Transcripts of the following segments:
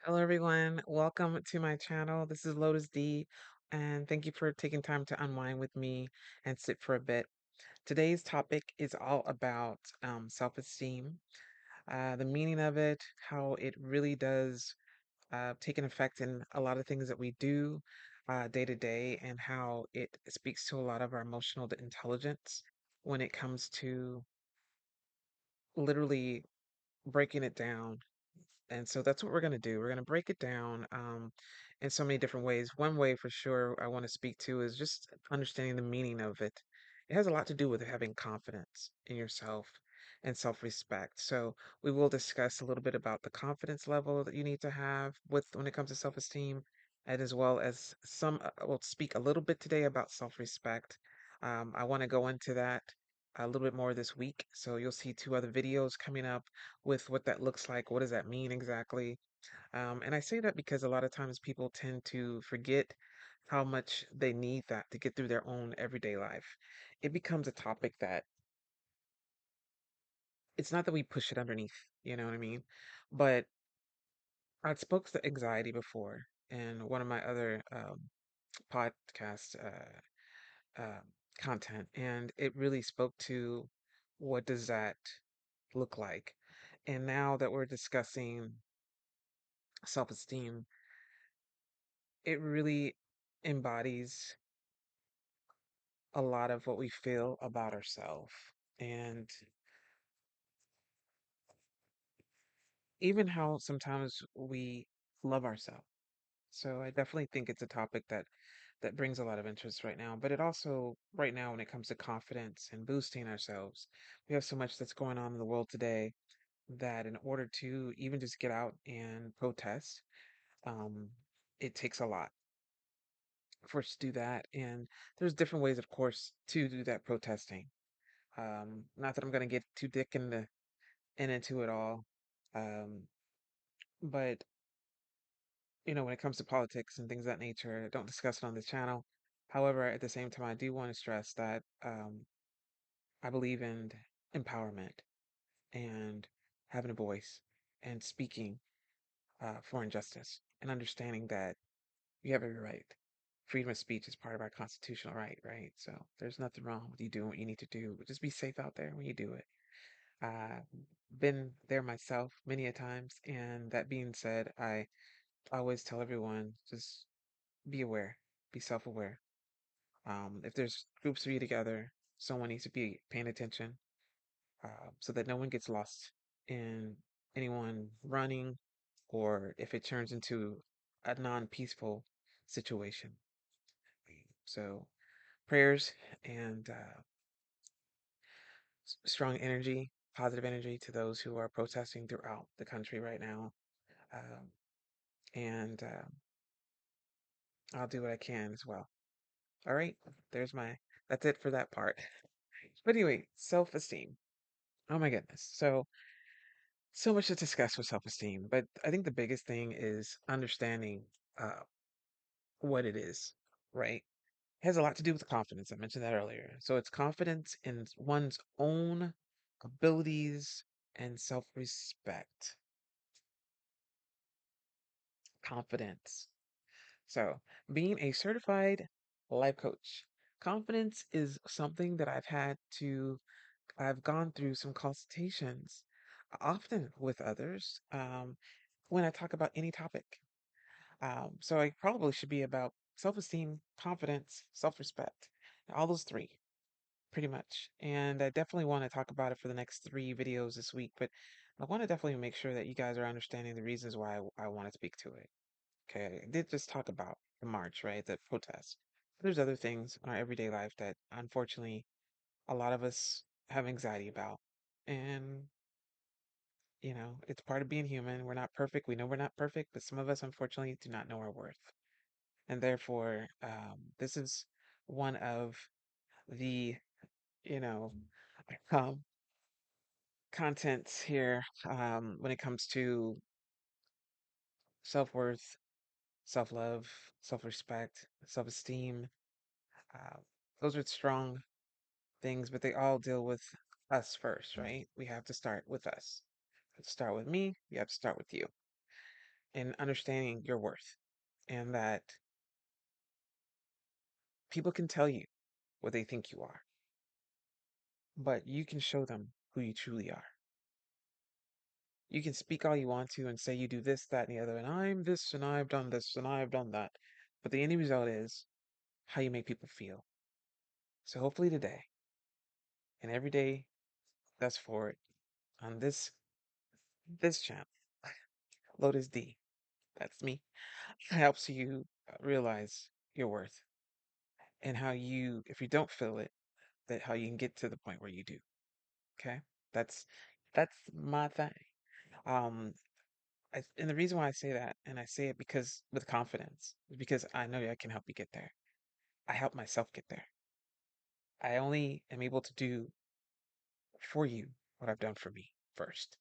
Hello, everyone. Welcome to my channel. This is Lotus D, and thank you for taking time to unwind with me and sit for a bit. Today's topic is all about self-esteem, the meaning of it, how it really does take an effect in a lot of things that we do day to day, and how it speaks to a lot of our emotional intelligence when it comes to literally breaking it down. And so that's what we're going to do. We're going to break it down in so many different ways. One way for sure I want to speak to is just understanding the meaning of it. It has a lot to do with having confidence in yourself and self-respect. So we will discuss a little bit about the confidence level that you need to have with when it comes to self-esteem, and as well as we'll speak a little bit today about self-respect. I want to go into that a little bit more this week. So you'll see two other videos coming up with what that looks like. What does that mean exactly? And I say that because a lot of times people tend to forget how much they need that to get through their own everyday life. It becomes a topic that it's not that we push it underneath, you know what I mean? But I'd spoke to anxiety before in one of my other podcast uh, content, and it really spoke to what does that look like. And now that we're discussing self-esteem, it really embodies a lot of what we feel about ourselves and even how sometimes we love ourselves. So I definitely think it's a topic that brings a lot of interest right now, but it also right now when it comes to confidence and boosting ourselves, we have so much that's going on in the world today that in order to even just get out and protest, um, it takes a lot for us to do that. And there's different ways, of course, to do that protesting. Not that I'm going to get too dick into it all, um, but when it comes to politics and things of that nature, I don't discuss it on this channel. However, at the same time, I do want to stress that I believe in empowerment and having a voice and speaking for injustice and understanding that you have every right. Freedom of speech is part of our constitutional right, right? So there's nothing wrong with you doing what you need to do, but just be safe out there when you do it. Uh, been there myself many a times, and that being said, I always tell everyone just be aware, be self-aware. If there's groups of you together, someone needs to be paying attention so that no one gets lost in anyone running, or if it turns into a non-peaceful situation. So prayers and strong energy, positive energy to those who are protesting throughout the country right now. Um, and I'll do what I can as well. All right, that's it for that part. But anyway, self-esteem. Oh my goodness. So much to discuss with self-esteem, but I think the biggest thing is understanding uh, what it is, right? It has a lot to do with confidence. I mentioned that earlier. So it's confidence in one's own abilities and self-respect. Confidence. So, being a certified life coach, confidence is something that I've gone through some consultations, often with others, when I talk about any topic. So I probably should be about self-esteem, confidence, self-respect, all those three, pretty much. And I definitely want to talk about it for the next three videos this week, but I want to definitely make sure that you guys are understanding the reasons why I want to speak to it. Okay, I did just talk about the march, right? The protest. There's other things in our everyday life that unfortunately a lot of us have anxiety about. And, it's part of being human. We're not perfect. We know we're not perfect, but some of us unfortunately do not know our worth. And therefore, this is one of the, you know, um, contents here when it comes to self-worth, self-love, self-respect, self-esteem. Uh, those are strong things, but they all deal with us first, right? We have to start with us. We have to start with me. We have to start with you. and understanding your worth, and that people can tell you what they think you are, but you can show them who you truly are. You can speak all you want to and say you do this, that, and the other, and I'm this, and I've done this, and I've done that. But the end result is how you make people feel. So hopefully today and every day thus forward on this channel, Lotus D, that's me, helps you realize your worth and how you, if you don't feel it, that how you can get to the point where you do. Okay, that's that's my thing. Um, and the reason why I say that, and I say it because with confidence, is because I know I can help you get there. I help myself get there. I only am able to do for you what I've done for me first.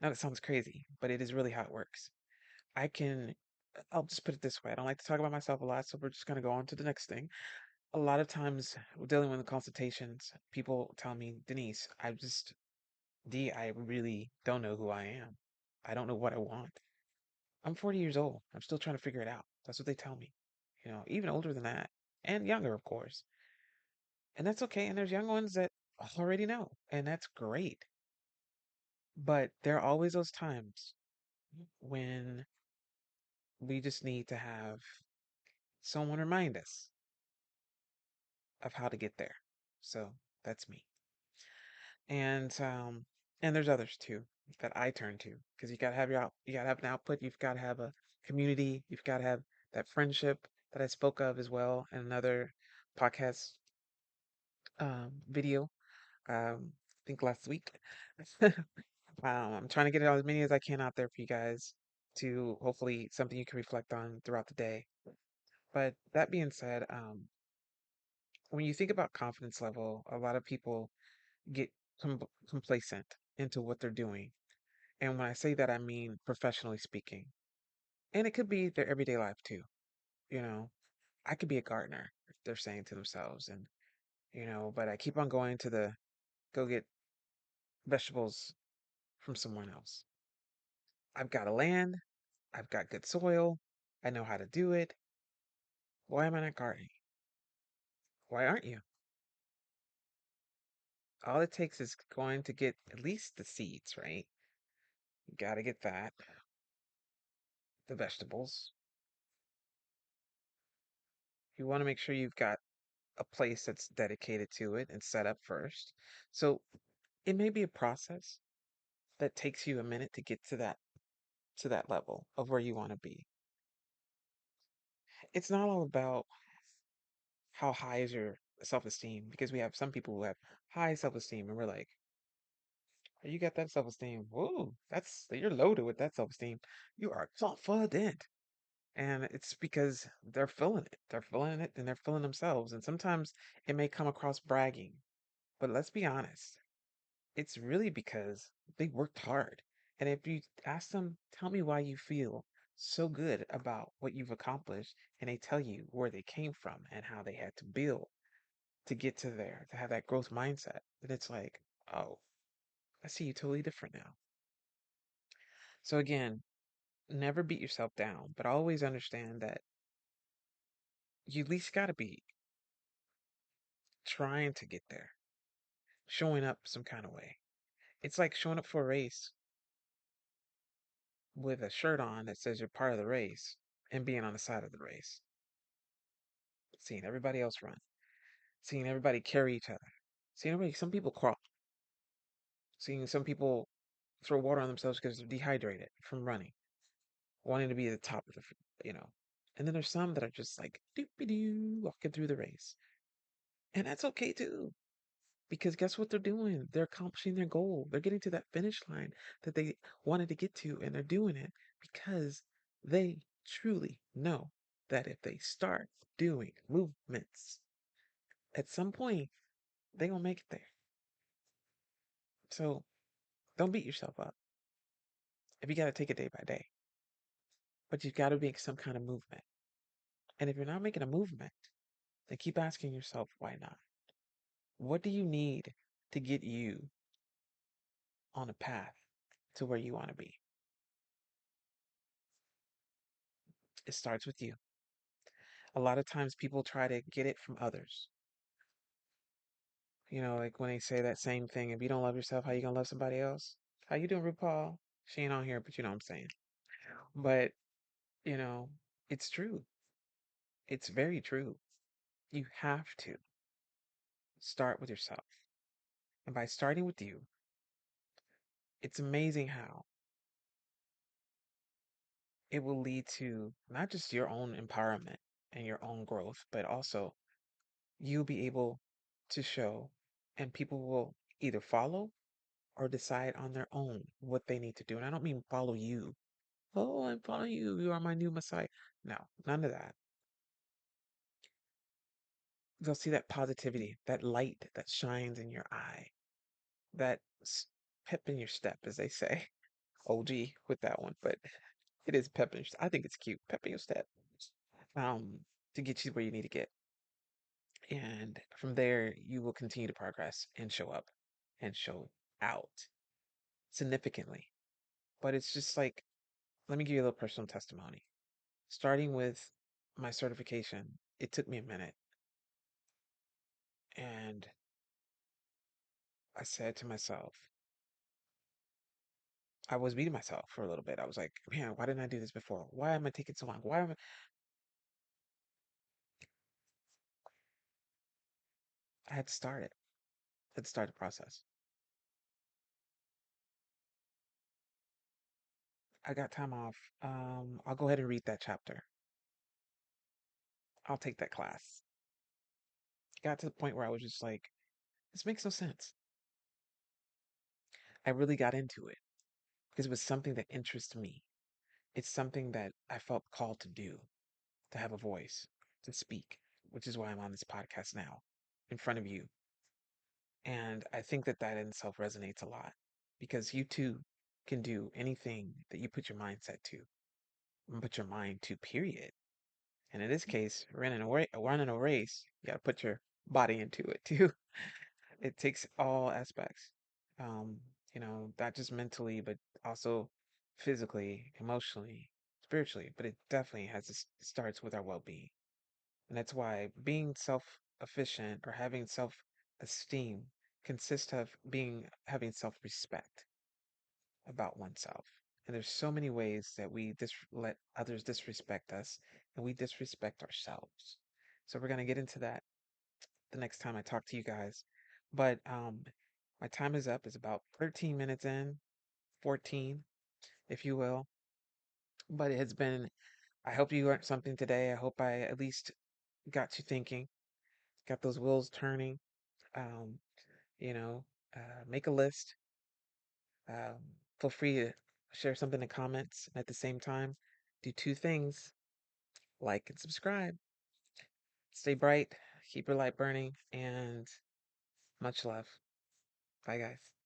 Now that sounds crazy, but it is really how it works. I can, I'll just put it this way. I don't like to talk about myself a lot, so we're just going to go on to the next thing. A lot of times, dealing with the consultations, people tell me, Denise, I really don't know who I am. I don't know what I want. I'm 40 years old. I'm still trying to figure it out. That's what they tell me. Even older than that, and younger, of course. And that's okay. And there's young ones that already know, and that's great. But there are always those times when we just need to have someone remind us of how to get there. So that's me. And there's others too that I turn to because you gotta have an output. You've got to have a community. You've got to have that friendship that I spoke of as well in another podcast video. I think last week. I'm trying to get out as many as I can out there for you guys to hopefully something you can reflect on throughout the day. But that being said, when you think about confidence level, a lot of people get complacent into what they're doing. And when I say that, I mean professionally speaking. And it could be their everyday life too. You know, I could be a gardener, they're saying to themselves. But I keep on going to go get vegetables from someone else. I've got a land, I've got good soil, I know how to do it. Why am I not gardening? Why aren't you? All it takes is going to get at least the seeds, right? You got to get that, the vegetables. You want to make sure you've got a place that's dedicated to it and set up first. So it may be a process that takes you a minute to get to that level of where you want to be. It's not all about how high is your self-esteem because we have some people who have high self-esteem and we're like, "Oh, you got that self-esteem. Whoa, you're loaded with that self-esteem. You are confident." And it's because they're feeling it. They're feeling it and they're feeling themselves. And sometimes it may come across bragging. But let's be honest, it's really because they worked hard. And if you ask them, tell me why you feel so good about what you've accomplished, and they tell you where they came from and how they had to build to get to there, to have that growth mindset, then it's like, oh, I see you totally different now. So again, never beat yourself down, but always understand that you at least got to be trying to get there, showing up some kind of way. It's like showing up for a race with a shirt on that says you're part of the race and being on the side of the race, seeing everybody else run, seeing everybody carry each other, seeing everybody, some people crawl, seeing some people throw water on themselves because they're dehydrated from running, wanting to be at the top of you know. And then there's some that are just like doopy doo walking through the race. And that's okay too. Because guess what they're doing? They're accomplishing their goal. They're getting to that finish line that they wanted to get to, and they're doing it because they truly know that if they start doing movements, at some point they're gonna make it there. So don't beat yourself up. If you gotta take it day by day, but you've got to make some kind of movement. And if you're not making a movement, then keep asking yourself, why not? What do you need to get you on a path to where you want to be? It starts with you. A lot of times people try to get it from others. You know, like when they say that same thing, if you don't love yourself, how you gonna love somebody else? How you doing, RuPaul? She ain't on here, but you know what I'm saying. But, you know, it's true. It's very true. You have to start with yourself. And by starting with you, it's amazing how it will lead to not just your own empowerment and your own growth, but also you'll be able to show, and people will either follow or decide on their own what they need to do. And I don't mean follow you. Oh, I'm following you. You are my new Messiah. No, none of that. They'll see that positivity, that light that shines in your eye, that pep in your step, as they say. OG with that one, but it is pep in your step. I think it's cute. Pep in your step. Um, to get you where you need to get. And from there, you will continue to progress and show up and show out significantly. But it's just like, let me give you a little personal testimony. Starting with my certification, it took me a minute. And I said to myself, I was beating myself for a little bit. I was like, man, why didn't I do this before? Why am I taking so long? Why am I? I had to start it. I had to start the process. I got time off. I'll go ahead and read that chapter. I'll take that class. Got to the point where I was just like, this makes no sense. I really got into it because it was something that interests me. It's something that I felt called to do, to have a voice, to speak, which is why I'm on this podcast now in front of you. And I think that that in itself resonates a lot because you too can do anything that you put your mindset to, and put your mind to, period. And in this case, running a race, you got to put your body into it too. It takes all aspects, um, not just mentally, but also physically, emotionally, spiritually. But it definitely starts with our well-being. And that's why being self-efficient or having self-esteem consists of having self-respect about oneself. And there's so many ways that we let others disrespect us and we disrespect ourselves. So we're going to get into that the next time I talk to you guys. But my time is up. It's about 13 minutes in, 14, if you will. But it has been, I hope you learned something today. I hope I at least got you thinking, got those wheels turning. Um, you know, make a list. Um, feel free to share something in the comments. And at the same time, do two things: like and subscribe. Stay bright, keep your light burning, and much love. Bye, guys.